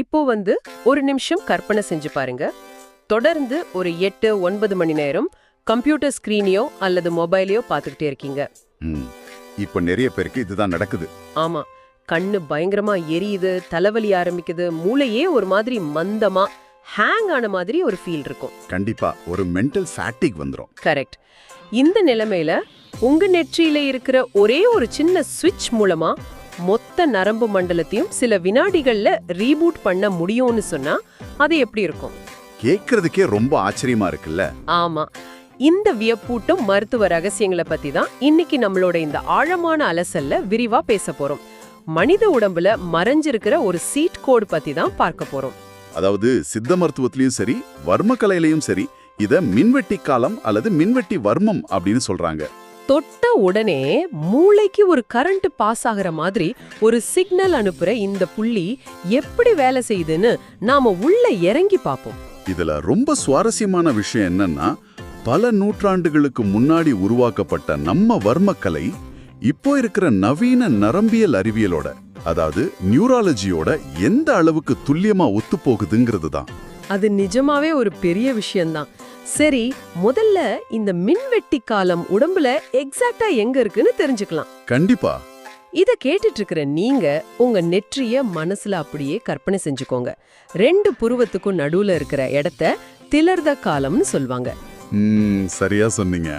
இப்போ ஒரு நிமிஷம் கற்பனை செஞ்சு பாருங்க. தொடர்ந்து ஒரு 8-9 மணி நேரம் கம்ப்யூட்டர் ஸ்கிரீனையோ அல்லது மொபைலையோ பார்த்துக்கிட்டே இருக்கீங்க. இப்போ நிறைய பேருக்கு இதுதான் நடக்குது. ஆமா, கண்ணு பயங்கரமா எரியுது, தலைவலி ஆரம்பிக்குது, மூளையே ஒரு மாதிரி மந்தமா ஹேங் ஆன மாதிரி ஒரு ஃபீல் இருக்கும். கண்டிப்பா ஒரு மென்டல் ஃபேட்டிக் வந்துரும். கரெக்ட். இந்த நிலைமையில உங்க நெற்றியில இருக்கிற ஒரே ஒரு சின்ன ஸ்விட்ச் மூலமா மொத்த நரம்பு மண்டலத்தையும் சில வினாடிகள்ல ரீபூட் பண்ண முடியும்னு சொன்னா அது எப்படி இருக்கும்? கேக்குறதுக்கே ரொம்ப ஆச்சரியமா இருக்குல்ல? ஆமா, இந்த வியப்பூட்டும் மருத்துவ ரகசியங்களை பத்தி தான் இன்னைக்கு நம்மளோட இந்த ஆழமான அலசல்ல விரிவா பேச போறோம். மனித உடம்புல மறைஞ்சிருக்கிற ஒரு சீட் கோடு பத்தி தான் பார்க்க போறோம். அதாவது சித்த மருத்துவத்திலயும் சரி வர்மக்கலையிலயும் சரி இத மின்வெட்டி காலம் அல்லது மின்வெட்டி வர்மம் அப்படின்னு சொல்றாங்க. தொட்ட உடனே மூளைக்கு ஒரு கரண்ட் பாஸ் ஆகிற மாதிரி ஒரு சிக்னல் அனுப்புற இந்த புள்ளி எப்படி வேலை செய்யுதுன்னு நாம உள்ள இறங்கி பார்ப்போம். இதுல ரொம்ப சுவாரஸ்யமான விஷயம் என்னன்னா, பல நூற்றாண்டுகளுக்கு முன்னாடி உருவாக்கப்பட்ட நம்ம வர்மக்கலை இப்போ இருக்கிற நவீன நரம்பியல் அறிவியலோட, அதாவது நியூராலஜியோட எந்த அளவுக்கு துல்லியமா ஒத்து போகுதுங்கிறது தான். அது நிஜமாவே ஒரு பெரிய விஷயம்தான். சரி, முதல்ல இந்த மின்வெட்டி காலம் உடம்புல எக்ஸாக்ட்டா எங்க இருக்குன்னு தெரிஞ்சுக்கலாம். கண்டிப்பா. இத கேட்டுட்டு இருக்கிற நீங்க உங்க நெற்றிய மனசுல அப்படியே கற்பனை செஞ்சுக்கோங்க. 2 புருவத்துக்கும் நடுவுல இருக்கிற இடத்த திலர்த காலம்னு சொல்வாங்க. சரியா சொன்னீங்க.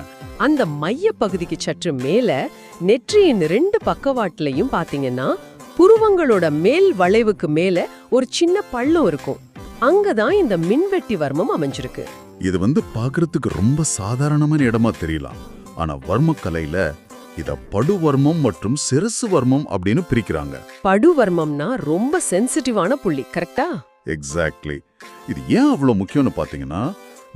அந்த மைய பகுதிக்கு சற்று மேல நெற்றியின் 2 பக்கவாட்டுலயும் பாத்தீங்கன்னா புருவங்களோட மேல் வளைவுக்கு மேல ஒரு சின்ன பள்ளம் இருக்கும். அங்கதான் இந்த மின்வெட்டி வர்மம் அமைஞ்சிருக்கு. இது பாக்குறதுக்கு ரொம்ப சாதாரணமான இடமா தெரியலாம். ஆனா வர்மக்கலையில இத படுவர்மம் மற்றும் சிரசு வர்மம் அப்படின்னு பிரிக்கிறாங்க. படுவர்மம்னா ரொம்ப சென்சிட்டிவான புள்ளி, கரெக்டா? எக்ஸாக்ட்லி. இது ஏன் அவ்வளவு முக்கியம்னு பாத்தீங்கன்னா,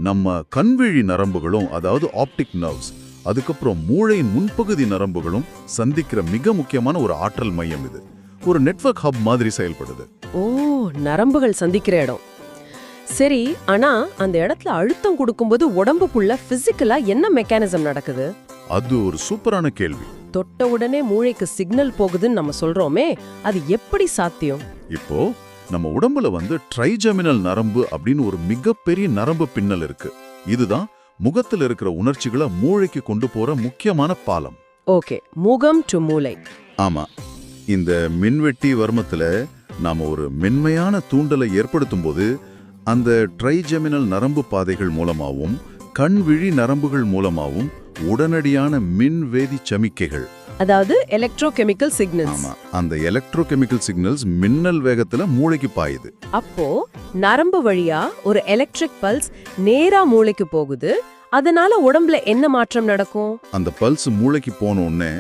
நம்ம கண்விழி நரம்புகளும், அதாவது ஆப்டிக் நர்வ்ஸ், அதுக்கப்புறம் மூளையின் முன்பகுதி நரம்புகளும் சந்திக்கிற மிக முக்கியமான ஒரு ஆற்றல் மையம். இது ஒரு நெட்வொர்க் ஹப் மாதிரி செயல்படுது. ஓ, நரம்புகள் சந்திக்கிற இடம். சரி, ஆனா அந்த இடத்துல அழுத்தம் கொடுக்கும்போது உடம்புக்குள்ள பிசிக்கலா என்ன மெக்கானிசம் நடக்குது? அது ஒரு சூப்பரான கேள்வி. தொட்ட உடனே மூளைக்கு சிக்னல் போகுதுன்னு நம்ம சொல்றோமே, அது எப்படி சாத்தியம்? இப்போ நம்ம உடம்புல ட்ரைஜெமினல் நரம்பு அப்படின்னு ஒரு மிகப்பெரிய நரம்பு பின்னல் இருக்கு. இதுதான் முகத்துல இருக்கிற உணர்ச்சிகளை மூளைக்கு கொண்டு போற முக்கியமான பாலம். ஓகே, முகம் டு மூளை. ஆமா, இந்த மின்வெட்டி வர்மத்துல நாம ஒரு மென்மையான தூண்டலை ஏற்படுத்தும் போது அந்த ட்ரைஜெமினல் நரம்பு பாதைகள் மூலமாவும் கண்விழி நரம்புகள் மூலமாவும் உடனடியான மின்வேதி சமிக்கைகள், அதாவது எலக்ட்ரோகெமிக்கல் சிக்னல்ஸ். ஆமா, அந்த எலக்ட்ரோகெமிக்கல் சிக்னல்ஸ் மின்னல் வேகத்துல மூளைக்கு பாயுது. அப்போ நரம்பு வழியா ஒரு எலக்ட்ரிக் பல்ஸ் நேரா மூளைக்கு போகுது. அதனால உடம்புல என்ன மாற்றம் நடக்கும்? அந்த பல்ஸ் மூளைக்கு போன உடனே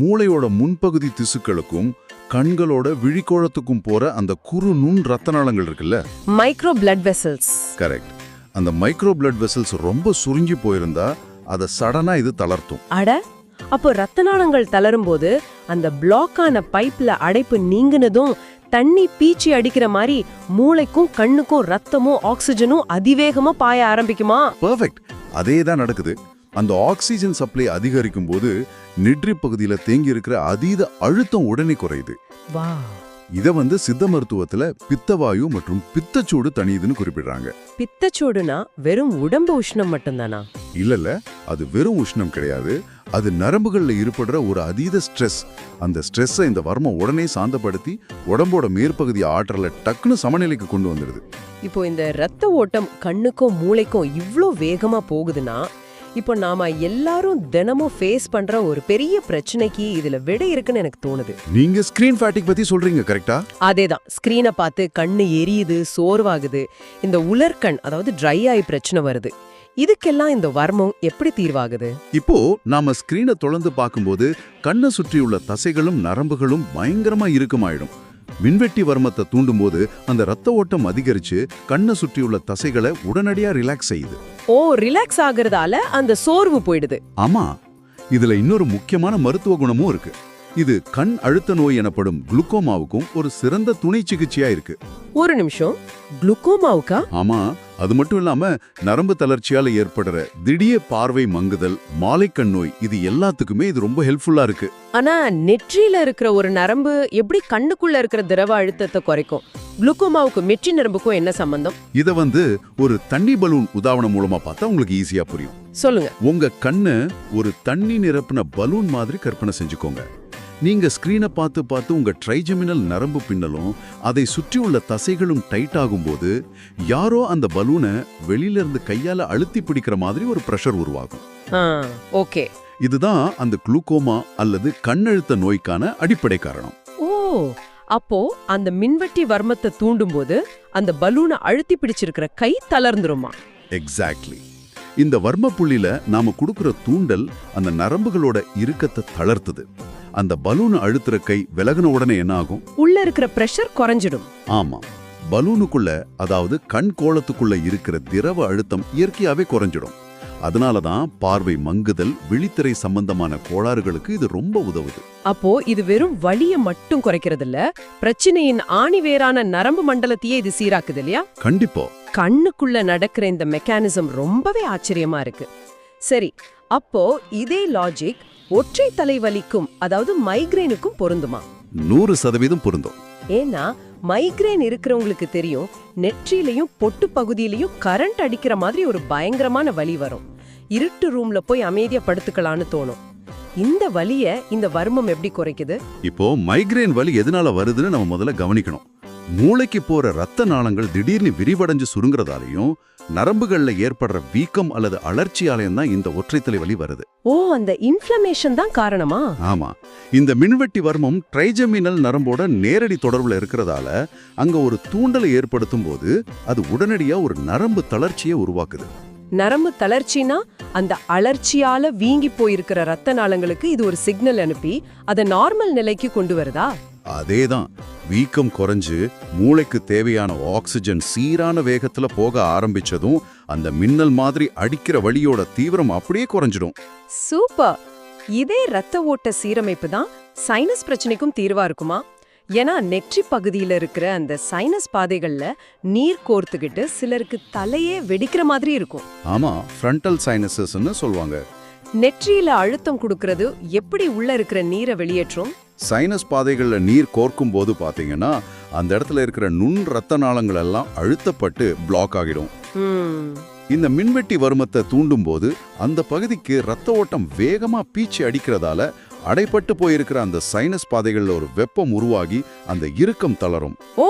மூளையோட முன்பகுதி திசுக்களுக்கும் கண்களோட விழிக்கோளத்துக்கும் போற அந்த குறு நுண் ரத்த நாளங்கள் இருக்குல்ல, மைக்ரோ பிளட் வெசல்ஸ். கரெக்ட். அந்த மைக்ரோ பிளட் வெசல்ஸ் ரொம்ப சுருங்கி போயிருந்தா அதை சடனா இது தளர்த்தும். அட, அப்போ ரத்த நாளங்கள் தளரும் போது அந்த பிளாக்கான பைப்ல அடைப்பு நீங்கினதும் தண்ணி பீச்சி அடிக்கிற மாதிரி மூளைக்கும் கண்ணுக்கும் ரத்தமும் ஆக்சிஜனும் அதிவேகமா பாய ஆரம்பிக்குமா? பெர்ஃபெக்ட், அதே தான் நடக்குது. அந்த ஆக்சிஜன் சப்ளை அதிகரிக்கும் போது நெற்றி பகுதியில தேங்கி இருக்கிற அதீத அழுத்தம் உடனே குறையுது. வா, இத சித்த மருத்துவத்துல பித்தவாயு மற்றும் பித்தச்சூடு தணியுதுன்னு குறிப்பிடுறாங்க. பித்தச்சூடுனா வெறும் உடம்பு உஷ்ணம் மட்டும்தானா? இல்ல, அது வெறும் உஷ்ணம் கிடையாது. அது நரம்புகள்ல ஏற்படுற ஒரு அதீத ஸ்ட்ரெஸ். அந்த ஸ்ட்ரெஸ்ஸை இந்த வர்மம் உடனே சாந்தப்படுத்தி உடம்போட மேற்பகுதி ஆற்றலை டக்குன்னு சமநிலைக்கு கொண்டு வந்துடுது. இப்போ இந்த ரத்த ஓட்டம் கண்ணுக்கும் மூளைக்கும் இவ்ளோ வேகமா போகுதுன்னா, இப்போ நாம எல்லாரும் தினமும் ஃபேஸ் பண்ற ஒரு பெரிய பிரச்சனைக்கு இதுல விடை இருக்குன்னு எனக்கு தோணுது. நீங்க ஸ்கிரீன் ஃபேட்டிக் பத்தி சொல்றீங்க, கரெக்டா? அதேதான். ஸ்கிரீனை பார்த்து கண்ணு எரியுது, சோர்வாகுது, இந்த உலர்கண் அதாவது ட்ரை ஐ பிரச்சனை வருது. இதுக்கெல்லாம் இந்த வர்மம் எப்படி தீர்வாகுது? இப்போ நாம ஸ்கிரீனை தொடர்ந்து பார்க்கும்போது கண்ணை சுற்றியுள்ள தசைகளும் நரம்புகளும் பயங்கரமா இறுக்கமாயிடும். மின்வெட்டி வர்மத்தை தூண்டும் போது அந்த ரத்த ஓட்டம் அதிகரிச்சு கண்ணை சுற்றியுள்ள தசைகளை உடனடியா ரிலாக்ஸ் செய்யுது. ஓ, ரிலாக்ஸ் ஆகுறதால அந்த சோர்வு போயிடுது. ஆமா, இதுல இன்னொரு முக்கியமான மருத்துவ குணமும் இருக்கு. இது கண் அழுத்த நோய் எனப்படும் குளுக்கோமாவுக்கும் ஒரு சிறந்த துணை சிகிச்சையா இருக்கு. ஒரு நிமிஷம், குளுக்கோமாவுக்கா? ஆமா, அது மட்டும் இல்லாம நரம்பு தளர்ச்சியால ஏற்படுற திடீர் பார்வை மங்குதல், மாலைக்கண் நோய், இது எல்லாத்துக்குமே இது ரொம்ப ஹெல்ப்ஃபுல்லா இருக்கு. ஆனா நெற்றியில இருக்கிற ஒரு நரம்பு எப்படி கண்ணுக்குள்ள இருக்கிற திரவ அழுத்தத்தை குறைக்கும்? குளுக்கோமாவுக்கு மெற்றி நரம்புக்கும் என்ன சம்பந்தம்? இத ஒரு தண்ணி பலூன் உதாரணம் மூலமா பார்த்தா உங்களுக்கு ஈஸியா புரியும். சொல்லுங்க. உங்க கண்ணு ஒரு தண்ணி நிரப்பின பலூன் மாதிரி கற்பனை செஞ்சுக்கோங்க. நீங்க ஸ்கிரீனை பார்த்து பார்த்து உங்க ட்ரைஜெமினல் நரம்பு பின்னலும் அதை சுற்றியுள்ள தசைகளும் டைட் ஆகும்போது யாரோ அந்த பலூனை வெளியில இருந்து கையால அழுத்தி பிடிக்கிற மாதிரி ஒரு பிரஷர் உருவாகும். ஓகே. இதுதான் அந்த குளுக்கோமா அல்லது கண்ணழுத்த நோய்க்கான அடிப்படை காரணம். ஓ, அப்போ அந்த மின்வெட்டி வர்மத்தை தூண்டும் போது அந்த பலூனை அழுத்தி பிடிச்சிருக்கிற கை தளர்ந்துருமா? எக்ஸாக்ட்லி. இந்த வர்ம புள்ளியில நாம கொடுக்கிற தூண்டல் அந்த நரம்புகளோட இறுக்கத்தை தளர்த்துது. அந்த பலூன் அழுத்துற கை விலகின உடனே என்ன ஆகும்? உள்ள இருக்கிற பிரஷர் குறைஞ்சிடும். ஆமா, பலூனுக்குள்ள அதாவது கண் கோளத்துக்குள்ள இருக்கிற திரவ அழுத்தம் இயற்கையாவே குறைஞ்சிடும். அதனாலதான் பார்வை மங்குதல், விழித்திரை சம்பந்தமான கோளாறுகளுக்கு இது ரொம்ப உதவுது. அப்போ இது வெறும் வலிய மட்டும் குறைக்கிறது இல்ல, பிரச்சனையின் ஆணிவேரான நரம்பு மண்டலத்தையே இது சீராக்குது இல்லையா? கண்டிப்பா. கண்ணுக்குள்ள நடக்கிற இந்த மெக்கானிசம் ரொம்பவே ஆச்சரியமா இருக்கு. சரி, அப்போ இதே லாஜிக் ஒற்றை தலைவலிக்கும், அதாவது மைக்ரேனுக்கும் பொருந்துமா? 100% பொருந்தும். ஏன்னா மைக்ரேன் இருக்கிறவங்களுக்கு தெரியும், நெற்றிலையும் பொட்டு பகுதியிலையும் கரண்ட் அடிக்கிற மாதிரி ஒரு பயங்கரமான வலி வரும். இருட்டு ரூம்ல போய் அமைதியா படுத்துக்கலான்னு தோணும். இந்த வலிய இந்த வர்மம் எப்படி குறைக்குது? இப்போ மைக்ரேன் வலி எதனால வருதுன்னு நம்ம முதல்ல கவனிக்கணும். மூளைக்கு போற ரத்த நாளங்கள் திடீர்னு விரிவடைஞ்சு சுருங்குறதாலையும் நரம்புகள்ல ஏற்படுற வீக்கம் அல்லது அலர்ச்சியாலையும் தான் இந்த ஒற்றைத்தலை வலி வருது. ஓ, அந்த இன்ஃப்ளமேஷன் தான் காரணமா? ஆமா. இந்த மின்வெட்டி வர்மம் ட்ரைஜெமினல் நரம்போட நேரடி தொடர்புல இருக்கிறதால அங்க ஒரு தூண்டலை ஏற்படுத்தும் போது அது உடனடியா ஒரு நரம்பு தளர்ச்சியை உருவாக்குது. நரம்பு தளர்ச்சினா அந்த அலர்ச்சியால வீங்கி போயிருக்கிற ரத்த நாளங்களுக்கு இது ஒரு சிக்னல் அனுப்பி அதை நார்மல் நிலைக்கு கொண்டு வருதா? அதேதான். வீக்கம் குறைஞ்சு மூளைக்கு தேவையான ஆக்சிஜன் சீரான வேகத்துல போக ஆரம்பிச்சதும் அந்த மின்னல் மாதிரி அடிக்கிற வலியோட தீவிரம் அப்படியே குறைஞ்சிடும். சூப்பர். இதே ரத்த ஓட்ட சீரமைப்பு தான் சைனஸ் பிரச்சனைக்கும் தீர்வா இருக்குமா? ஏன்னா நெற்றி பகுதியில இருக்கிற அந்த சைனஸ் பாதைகள்ல நீர் கோர்த்துக்கிட்டு சிலருக்கு தலையே வெடிக்கிற மாதிரி இருக்கும். ஆமா, ஃப்ரண்டல் சைனசஸ்ன்னு சொல்லுவாங்க. நெற்றியில அழுத்தம் கொடுக்கறது எப்படி உள்ள இருக்கிற நீரை வெளியேற்றும்? சைனஸ் பாதைகள்ல நீர் கோர்க்கும் போது பாத்தீங்கன்னா அந்த இடத்துல இருக்கிற நுண் ரத்த நாளங்கள் எல்லாம் அழுத்தப்பட்டு பிளாக் ஆகிடும். இந்த மின்வெட்டி வர்மத்தை தூண்டும் போது அந்த பகுதிக்கு ரத்த ஓட்டம் வேகமா பீச்சி அடிக்கிறதால அடைப்பட்டு போயிருக்கிற அந்த சைனஸ் பாதைகள்ல ஒரு வெப்பம் உருவாகி அந்த இறுக்கம் தளரும். ஓ,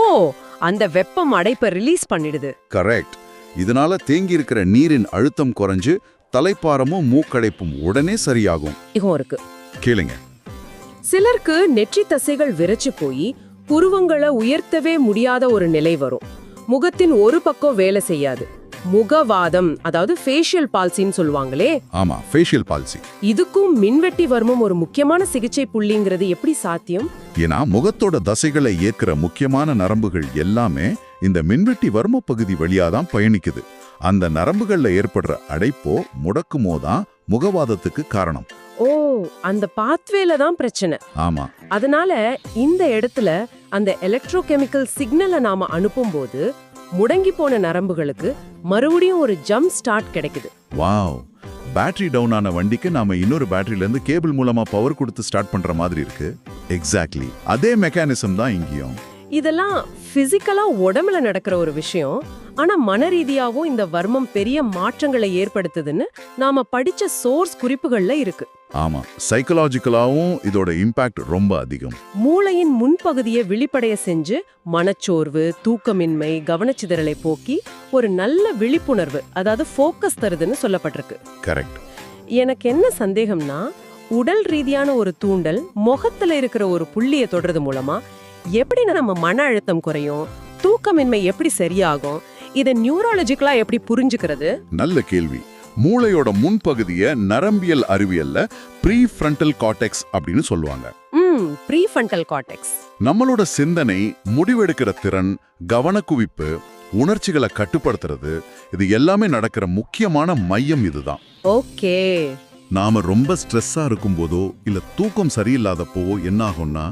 அந்த வெப்பம் அடைப்பை ரிலீஸ் பண்ணிடுது. கரெக்ட். இதனால தேங்கி இருக்கிற நீரின் அழுத்தம் குறைஞ்சு தலைப்பாரமும் மூக்கடைப்பும் உடனே சரியாகும். இருக்கு. கேளுங்க. சிலருக்கு நெற்றி தசைகள் விரைச்சு போய் புருவங்களை உயர்த்தவே முடியாத ஒரு நிலை வரும். முகத்தின் ஒரு பக்கம் வேலை செய்யாது. முகவாதம், அதாவது ஃபேஷியல் பால்சின்னு சொல்லுவாங்களே. ஆமா, ஃபேஷியல் பால்சி. இதுக்கும் மின்வெட்டி வர்மம் ஒரு முக்கியமான சிகிச்சை புள்ளிங்கிறது எப்படி சாத்தியம்? ஏன்னா முகத்தோட தசைகளை ஏற்கிற முக்கியமான நரம்புகள் எல்லாமே இந்த மின்வெட்டி வர்ம பகுதி வழியாதான் பயணிக்குது. அந்த நரம்புகள்ல ஏற்படுற அடைப்போ முடக்குமோ தான் முகவாதத்துக்கு காரணம். ஓ, அந்த பாத்வேல தான் பிரச்சனை. ஆமா. அதனால இந்த இடத்துல அந்த எலக்ட்ரோகெமிக்கல் சிக்னலை நாம அனுப்பும்போது முடங்கி போன நரம்புகளுக்கு மறுபடியும் ஒரு ஜம்ப் ஸ்டார்ட் கிடைக்குது. வாவ். பேட்டரி டவுன் ஆன வண்டிக்கு நாம இன்னொரு பேட்டரியில இருந்து கேபிள் மூலமா பவர் கொடுத்து ஸ்டார்ட் பண்ற மாதிரி இருக்கு. எக்ஸாக்ட்லி அதே மெக்கானிசம் தான் இங்கேயும். இதெல்லாம் பிசிக்கலா உடம்புல நடக்கிற ஒரு விஷயம். ஆனா மன ரீதியாவும் இந்த வர்மம் பெரிய மாற்றங்களை ஏற்படுத்துதுன்னு நாம படிச்ச சோர்ஸ் குறிப்புகள்ல இருக்கு. ஆமா, சைக்கலாஜிக்கலாவும் இதோட இம்பாக்ட் ரொம்ப அதிகம். மூளையின் முன்பகுதியை விழிப்படைய செஞ்சு மனச்சோர்வு, தூக்கமின்மை, கவனச்சிதறலை போக்கி ஒரு நல்ல விழிப்புணர்வு, அதாவது ஃபோக்கஸ் தருதுன்னு சொல்லப்பட்டிருக்கு. கரெக்ட். எனக்கு என்ன சந்தேகம்னா, உடல் ரீதியான ஒரு தூண்டல் முகத்துல இருக்கிற ஒரு புள்ளியை தொடுறது மூலமா எப்படி நம்ம மன அழுத்தம் குறையும், தூக்கமின்மை எப்படி சரியாகும், இதை நியூராலஜிக்கலா எப்படி புரிஞ்சுக்கிறது? நல்ல கேள்வி. மூளையோட முன்பகுதியை நரம்பியல் அறிவியல்ல ப்ரீஃப்ரண்டல் கார்டெக்ஸ் அப்படின்னு சொல்லுவாங்க. ப்ரீஃப்ரண்டல் கார்டெக்ஸ் நம்மளோட சிந்தனை, முடிவெடுக்கிற திறன், கவனக்குவிப்பு, உணர்ச்சிகளை கட்டுப்படுத்துறது, இது எல்லாமே நடக்கிற முக்கியமான மையம் இதுதான். ஓகே. நாம ரொம்ப ஸ்ட்ரெஸ்ஸா இருக்கும் போதோ இல்ல தூக்கம் சரியில்லாதப்போ என்ன ஆகும்னா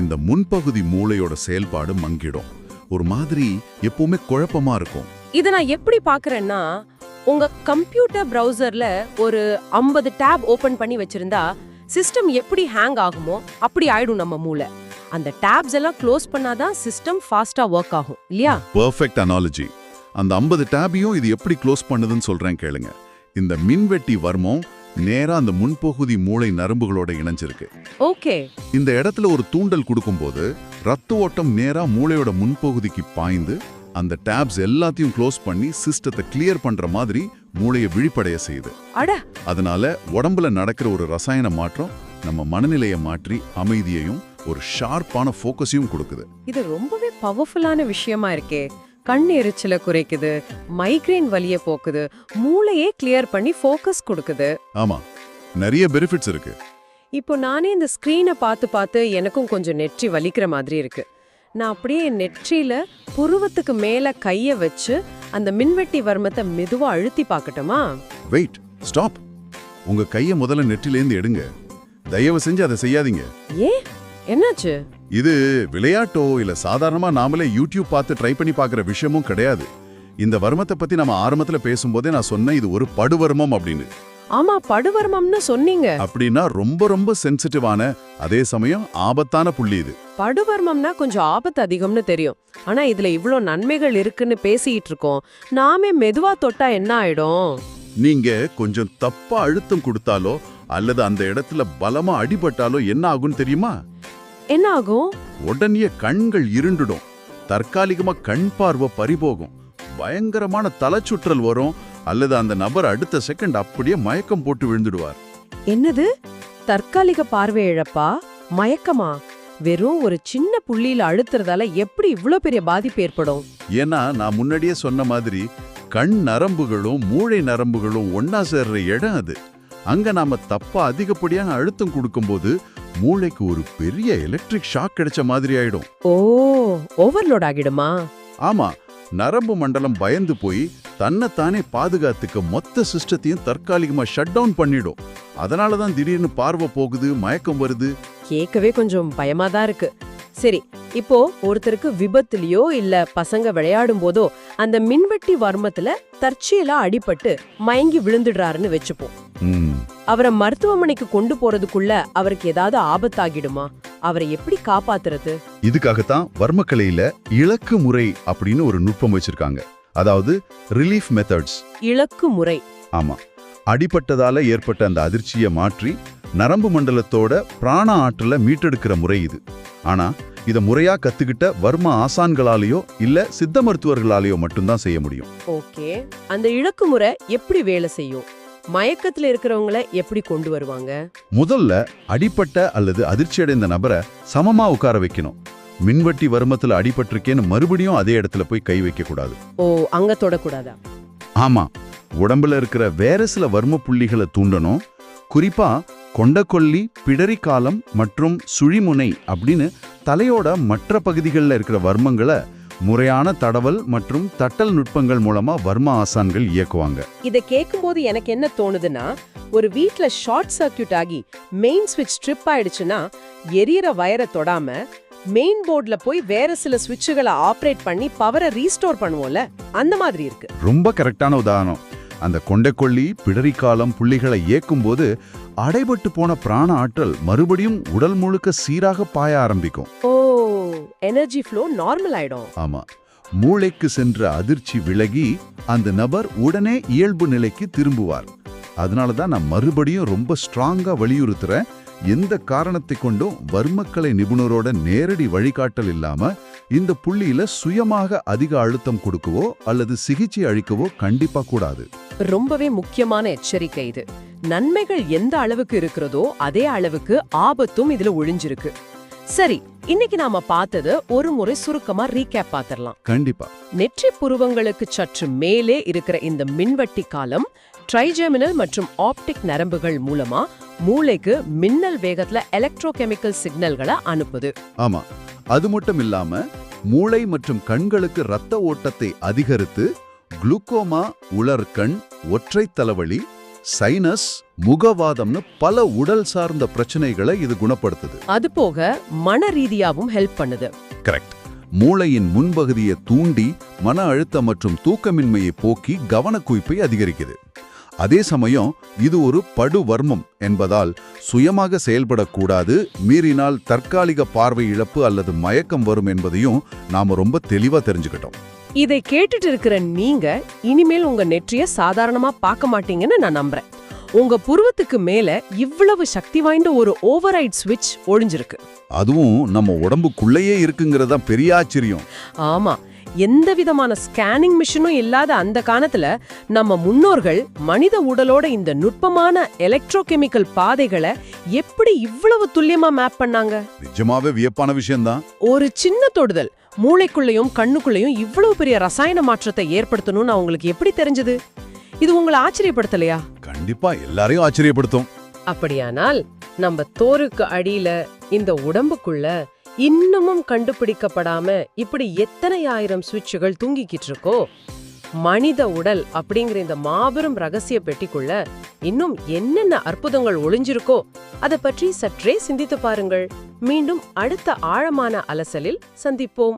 இந்த முன்பகுதி மூளையோட செயல்பாடு மங்கிடும். ஒரு மாதிரி எப்பவுமே குழப்பமா இருக்கும். இத நான் எப்படி பாக்குறேன்னா, உங்க கம்ப்யூட்டர் பிரவுசர்ல ஒரு 50 டேப் ஓபன் பண்ணி வச்சிருந்தா சிஸ்டம் எப்படி ஹேங் ஆகுமோ அப்படி ஆயிடும் நம்ம மூளை. அந்த டேப்ஸ் எல்லாம் க்ளோஸ் பண்ணாதான் சிஸ்டம் ஃபாஸ்டா ஒர்க் ஆகும் இல்லையா? Perfect analogy. அந்த 50 டேபையும் இது எப்படி க்ளோஸ் பண்ணுதுன்னு சொல்றேன் கேளுங்க. இந்த மின்வெட்டி வர்மம் நேரா அந்த முன்பகுதி மூளை நரம்புகளோட இணைஞ்சிருக்கு. ஓகே. இந்த இடத்துல ஒரு தூண்டல் கொடுக்கும்போது ரத்த ஓட்டம் நேரா மூளையோட முன்பகுதிக்கு பாய்ந்து அந்த டேப்ஸ் எல்லாத்தையும் க்ளோஸ் பண்ணி சிஸ்டத்தை கிளியர் பண்ற மாதிரி மூளையை விழிப்படைய செய்யுது. அட, அதனால உடம்புல நடக்கிற ஒரு ரசாயன மாற்றம் நம்ம மனநிலையை மாற்றி அமைதியையும் ஒரு ஷார்ப்பான ஃபோக்கஸையும் கொடுக்குது. இது ரொம்பவே பவர்ஃபுல்லான விஷயமா இருக்கே. கண் எரிச்சலை குறைக்குது, மைக்ரேன் வலிய போக்குது, மூளையே கிளியர் பண்ணி ஃபோக்கஸ் கொடுக்குது. ஆமா, நிறைய பெனிஃபிட்ஸ் இருக்கு. இப்போ நானே இந்த ஸ்கிரீனை பார்த்து பார்த்து எனக்கும் கொஞ்சம் நெற்றி வலிக்கிற மாதிரி இருக்கு. நான் அப்படியே என் நெற்றியில புருவத்துக்கு மேல கைய வச்சு அந்த மின்வெட்டி வர்மத்தை மெதுவா அழுத்தி பார்க்கட்டுமா? Wait, stop. உங்க கையை முதல்ல நெற்றிலேருந்து எடுங்க. தயவு செஞ்சு அதை செய்யாதீங்க. ஏன், என்னாச்சு? இது விளையாட்டோ இல்ல சாதாரணமா நாமளே யூடியூப் பார்த்து ட்ரை பண்ணி பார்க்குற விஷயமும் கிடையாது. இந்த வர்மத்தை பத்தி நம்ம ஆரம்பத்துல பேசும்போதே நான் சொன்னேன், இது ஒரு படுவர்மம் அப்படின்னு. ஆமா, படுவர்மம்னு சொன்னீங்க. அப்படின்னா ரொம்ப ரொம்ப சென்சிட்டிவான, அதே சமயம் ஆபத்தான புள்ளி இது. படுவர்மம்னா கொஞ்சம் ஆபத்து அதிகம்னு தெரியும். ஆனா இதுல இவ்ளோ நன்மைகள் இருக்குன்னு பேசிட்டு இருக்கோம். நாமே மெதுவா தொட்டா என்ன ஆயிடும்? நீங்க கொஞ்சம் தப்பா அழுத்தம் கொடுத்தாலோ அல்லது அந்த இடத்துல பலமா அடிபட்டாலோ என்ன ஆகும் தெரியுமா? என்ன ஆகும்? உடனே கண்கள் இருண்டுடும், தற்காலிகமா கண் பார்வை பறிபோகும், பயங்கரமான தலைச்சுற்றல் வரும், அல்லது அந்த நபர் அடுத்த செகண்ட் அப்படியே மயக்கம் போட்டு விழுந்துடுவார். என்னது, தற்காலிக பார்வை இழப்பா? மயக்கமா? வெறும் ஒரு சின்ன புள்ளியில அழுத்துறதால எப்படி இவ்ளோ பெரிய பாதிப்பு ஏற்படும்? ஏன்னா நான் முன்னாடியே சொன்ன மாதிரி கண் நரம்புகளும் மூளை நரம்புகளும் ஒன்னா சேர்ற இடம் அது. அங்க நாம தப்பா அதிகப்படியான அழுத்தம் கொடுக்கும்போது மூளைக்கு ஒரு பெரிய எலக்ட்ரிக் ஷாக் கிடைச்ச மாதிரி ஆயிடும். ஓ, ஓவர்லோட் ஆகிடுமா? ஆமா, நரம்பு மண்டலம் பயந்து போய் தன்னைத்தானே பாதுகாத்துக்க மொத்த சிஸ்டத்தையும் தற்காலிகமா ஷட் டவுன் பண்ணிடும். அதனாலதான் திடீர்னு பார்வை போகுது, மயக்கம் வருது. கேட்கவே கொஞ்சம் பயமா தான் இருக்கு. சரி, இப்போ ஒருத்தருக்கு விபத்துலயோ இல்ல பசங்க விளையாடும் போதோ அந்த மின்வெட்டி வர்மத்துல தற்செயலா அடிபட்டு மயங்கி விழுந்துடுறாருன்னு வச்சுப்போம். அவரை மருத்துவமனைக்கு கொண்டு போறதுக்குள்ள அவருக்கு ஏதாவது ஆபத்தாகிடுமா? அவரை எப்படி காப்பாத்துறது? இதுக்காகத்தான் வர்மக்கலையில இலக்கு முறை அப்படின்னு ஒரு நுட்பம் வச்சிருக்காங்க. அதாவது ரிலீஃப் மெத்தட்ஸ். இலக்கு முறை. ஆமா, அடிபட்டதால ஏற்பட்ட அந்த அதிர்ச்சியை மாற்றி நரம்பு மண்டலத்தோட பிராண ஆற்றலை மீட்டெடுக்கிற முறை இது. ஆனா இத முறையா கத்துக்கிட்ட வர்ம ஆசான்களாலேயோ இல்ல சித்த மருத்துவர்களாலேயோ மட்டும்தான் செய்ய முடியும். ஓகே, அந்த இலக்கு முறை எப்படி வேலை செய்யும்? மயக்கத்துல இருக்கிறவங்கள எப்படி கொண்டு வருவாங்க? முதல்ல அடிப்பட்ட அல்லது அதிர்ச்சி அடைந்த நபரை சமமா உட்கார வைக்கணும். மின்வெட்டி வர்மத்துல அடிபட்டிருக்கேன்னு மறுபடியும் அதே இடத்துல போய் கை வைக்க கூடாது. ஓ, அங்க தொடக்கூடாதா? ஆமா, உடம்புல இருக்கிற வேற சில வர்ம புள்ளிகளை தூண்டணும். குறிப்பா கொண்டக்கொல்லி, பிடரிக்காலம் மற்றும் சுழிமுனை அப்படின்னு தலையோட மற்ற பகுதிகளில் இருக்கிற வர்மங்களை முறையான தடவல் மற்றும் தட்டல் நுட்பங்கள் மூலமா வர்ம ஆசான்கள் இயக்குவாங்க. இத கேட்கும்போது எனக்கு என்ன தோணுதுன்னா, ஒரு வீட்ல ஷார்ட் சர்க்யூட் ஆகி மெயின் ஸ்விட்ச் ட்ரிப் ஆயிடுச்சுன்னா எரியற வயரை தொடாம மெயின் போர்ட்ல போய் வேற சில ஸ்விட்சுகளை ஆபரேட் பண்ணி பவரை ரீஸ்டோர் பண்ணுவோம்ல, அந்த மாதிரி இருக்கு. ரொம்ப கரெக்டான உதாரணம். அந்த கொண்டைக்கொல்லி, பிடரிக்காலம் புள்ளிகளை இயக்கும் போது அடைபட்டு போன பிராண ஆற்றல் மறுபடியும் உடல் முழுக்க சீராக பாய ஆரம்பிக்கும். ஓ, எனர்ஜி ஃப்ளோ நார்மல் ஆயிடும். ஆமா, மூளைக்கு சென்ற அதிர்ச்சி விலகி அந்த நபர் உடனே இயல்பு நிலைக்கு திரும்புவார். அதனாலதான் நான் மறுபடியும் ரொம்ப ஸ்ட்ராங்கா வலியுறுத்துறேன், எந்த காரணத்தை கொண்டும் வர்மக்கலை நிபுணரோட நேரடி வழிகாட்டல் இல்லாம இந்த புள்ளியில சுயமாக அதிக அழுத்தம் கொடுக்கவோ அல்லது சிகிச்சை அளிக்கவோ கண்டிப்பா கூடாது. ரொம்பவே முக்கியமான எச்சரிக்கை இது. நன்மைகள் எந்த அளவுக்கு இருக்கிறதோ அதே அளவுக்கு ஆபத்தும் இதுல ஒளிஞ்சிருக்கு. சரி, இன்னைக்கு நாம பார்த்தது ஒரு முறை சுருக்கமா ரீகேப் பாத்திரலாம். கண்டிப்பா. நெற்றி புருவங்களுக்கு சற்று மேலே இருக்கிற இந்த மின்வட்டி காலம் ட்ரைஜெமினல் மற்றும் ஆப்டிக் நரம்புகள் மூலமா மூளைக்கு மின்னல் வேகத்துல எலக்ட்ரோகெமிக்கல் சிக்னல்களை அனுப்புது. ஆமா, அது மட்டும் இல்லாம மூளை மற்றும் கண்களுக்கு இரத்த ஓட்டத்தை அதிகரித்து குளுக்கோமா, உலர்கண், ஒற்றை தலைவலி, சைனஸ், முகவாதம்னு பல உடல் சார்ந்த பிரச்சனைகளை இது குணப்படுத்துது. அது போக மன ரீதியாவும் ஹெல்ப் பண்ணுது. கரெக்ட். மூளையின் முன்பகுதியை தூண்டி மன அழுத்தம் மற்றும் தூக்கமின்மையை போக்கி கவனக்குவிப்பை அதிகரிக்குது. அதே சமயம் இது ஒரு படுவர்மம் என்பதால் சுயமாக செயல்படக்கூடாது, மீறினால் தற்காலிக பார்வை இழப்பு அல்லது மயக்கம் வரும் என்பதையும் நாம ரொம்ப தெளிவா தெரிஞ்சுக்கிட்டோம். இதை கேட்டுட்டு இருக்கிற நீங்க இனிமேல் உங்க நெற்றிய சாதாரணமா பார்க்க மாட்டீங்கன்னு நான் நம்புறேன். உங்க புருவத்துக்கு மேல இவ்வளவு சக்தி வாய்ந்த ஒரு ஓவர்ரைட் ஸ்விட்ச் ஒளிஞ்சிருக்கு. அதுவும் நம்ம உடம்புக்குள்ளேயே இருக்குங்கிறதா பெரிய ஆச்சரியம். ஆமா, எந்த விதமான ஸ்கேனிங் மிஷினும் இல்லாத அந்த காலத்துல நம்ம முன்னோர்கள் மனித உடலோட இந்த நுட்பமான எலக்ட்ரோகெமிக்கல் பாதைகளை எப்படி இவ்வளவு துல்லியமா மேப் பண்ணாங்க? நிஜமாவே வியப்பான விஷயம்தான். ஒரு சின்ன தொடுதல் மூளைக்குள்ளேயும் கண்ணுக்குள்ளேயும் இவ்வளவு பெரிய ரசாயன மாற்றத்தை ஏற்படுத்தணும்னு அவங்களுக்கு எப்படி தெரிஞ்சது? இது உங்களை ஆச்சரியப்படுத்தலையா? கண்டிப்பா எல்லாரையும் ஆச்சரியப்படுத்தும். அப்படியானால் நம்ம தோருக்கு அடியில இந்த உடம்புக்குள்ள இன்னமும் கண்டுபிடிக்கப்படாம இப்படி எத்தனை ஆயிரம் சுவிட்சுகள் தூங்கிக்கிட்டு இருக்கோ? மனித உடல் அப்படிங்கிற இந்த மாபெரும் ரகசிய பெட்டிக்குள்ள இன்னும் என்னென்ன அற்புதங்கள் ஒளிஞ்சிருக்கோ அதை பற்றி சற்றே சிந்தித்து பாருங்கள். மீண்டும் அடுத்த ஆழமான அலசலில் சந்திப்போம்.